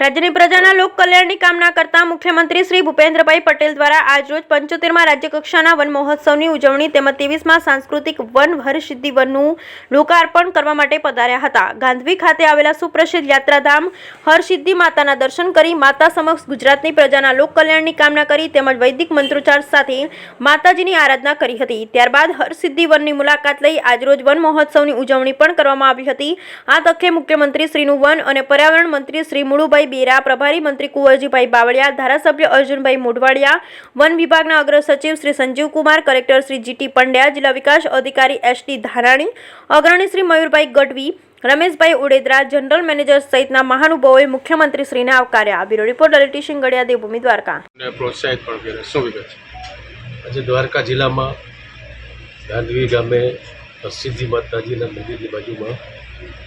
રાજ્યની પ્રજાના લોક કલ્યાણની કામના કરતા મુખ્યમંત્રી શ્રી ભૂપેન્દ્રભાઈ પટેલ દ્વારા આજરોજ 75માં રાજ્યકક્ષાના વન મહોત્સવની ઉજવણી તેમજ 23માં સાંસ્કૃતિક વન હરસિદ્ધિ વનનું લોકાર્પણ કરવા માટે પધાર્યા હતા. ગાંધીવી ખાતે આવેલા સુપ્રસિદ્ધ યાત્રાધામ હરસિદ્ધિ માતાના દર્શન કરી માતા સમક્ષ ગુજરાતની પ્રજાના લોક કલ્યાણની કામના કરી તેમજ વૈદિક મંત્રોચ્ચાર સાથે માતાજીની આરાધના કરી હતી. ત્યારબાદ હરસિદ્ધિ વનની મુલાકાત લઈ આજરોજ વન મહોત્સવની ઉજવણી પણ કરવામાં આવી હતી. આ તકે મુખ્યમંત્રી શ્રીનું વન અને પર્યાવરણ મંત્રી શ્રી મુળુભાઈ બેરા, પ્રભારી મંત્રી કુંવરજીભાઈ બાવળિયા, ધારાસભ્ય અર્જુનભાઈ મોઢવાડિયા, વન વિભાગના અગ્ર સચિવ શ્રી સંજીવકુમાર, કલેક્ટર શ્રી જીટી પંડ્યા, જિલ્લા વિકાસ અધિકારી એસટી ધારાણી, અગ્રણી શ્રી મયુરભાઈ ગઢવી, રમેશભાઈ ઉડેદરા, જનરલ મેનેજર સહિતના મહાનુભાવોએ મુખ્યમંત્રી શ્રીને આવકાર્યા. Bureau report Lalit Singadiya, Devbhoomi, Dwarka. પ્રોત્સાહિત પણ કર્યા. શું વિગત છે? આજે દ્વારકા જિલ્લામાં ગાંધીવી ગામે હરસિદ્ધિ માતાજીના મંદિરની બાજુમાં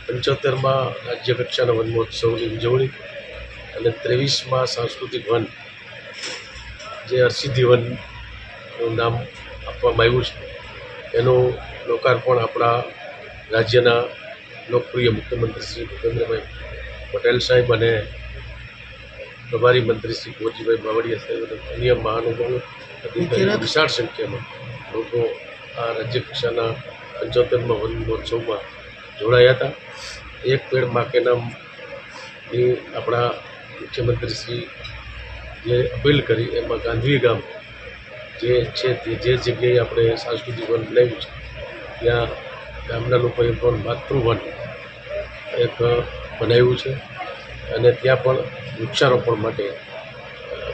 75માં રાજ્ય કક્ષાના વન મહોત્સવની ઉજવણી અને 23માં સાંસ્કૃતિક વન જે હરસિદ્ધિ વનનું નામ આપવામાં આવ્યું છે એનું લોકાર્પણ આપણા રાજ્યના લોકપ્રિય મુખ્યમંત્રી શ્રી ભૂપેન્દ્રભાઈ પટેલ સાહેબ અને પ્રભારી મંત્રી શ્રી કુંવરજીભાઈ બાવળિયા સાહેબ અને અન્ય મહાનુભાવો વિશાળ સંખ્યામાં લોકો આ રાજ્ય કક્ષાના 75માં વન મહોત્સવમાં જોડાયા હતા. એક પેડ માં કે નામની આપણા મુખ્યમંત્રી શ્રી જે અપીલ કરી એમાં ગાંધીવી ગામ જે છે તે જે જગ્યાએ આપણે સાંસ્કૃતિક વન બનાવ્યું છે ત્યાં ગામના લોકોએ પણ માતૃવન એક બનાવ્યું છે અને ત્યાં પણ વૃક્ષારોપણ માટે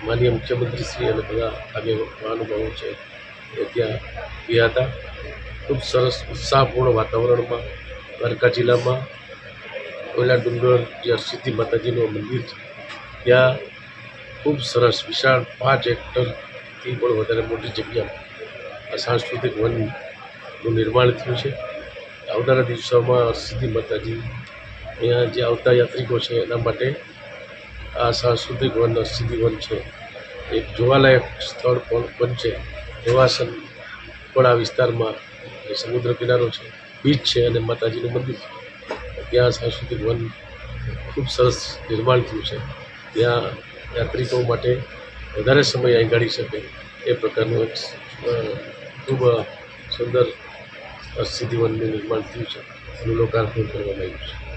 માનનીય મુખ્યમંત્રી શ્રી અને બધા આગળ મહાનુભાવો છે એ ત્યાં ગયા હતા. ખૂબ સરસ ઉત્સાહપૂર્ણ વાતાવરણમાં દ્વારકા જિલ્લામાં કોયલા ડુંગર જે હરસિદ્ધિ માતાજીનું મંદિર છે ત્યાં ખૂબ સરસ વિશાળ 5 હેક્ટરથી પણ વધારે મોટી જગ્યામાં આ સાંસ્કૃતિક વનનું નિર્માણ થયું છે. આવનારા દિવસોમાં હરસિદ્ધિ માતાજી અહીંયા જે આવતા યાત્રિકો છે એના માટે આ સાંસ્કૃતિક વન હરસિદ્ધિ વન છે એક જોવાલાયક સ્થળ પણ બનશે. પ્રવાસન પણ આ વિસ્તારમાં સમુદ્ર કિનારો છે, બીચ છે અને માતાજીનું મંદિર છે ત્યાં સાંસ્કૃતિક વન ખૂબ સરસ નિર્માણ થયું છે. ત્યાં યાત્રિકો માટે વધારે સમય અહીં ગાળી શકે એ પ્રકારનું એક ખૂબ સુંદર હરસિદ્ધિ વનનું નિર્માણ થયું છે. એનું લોકાર્પણ કરવામાં આવ્યું છે.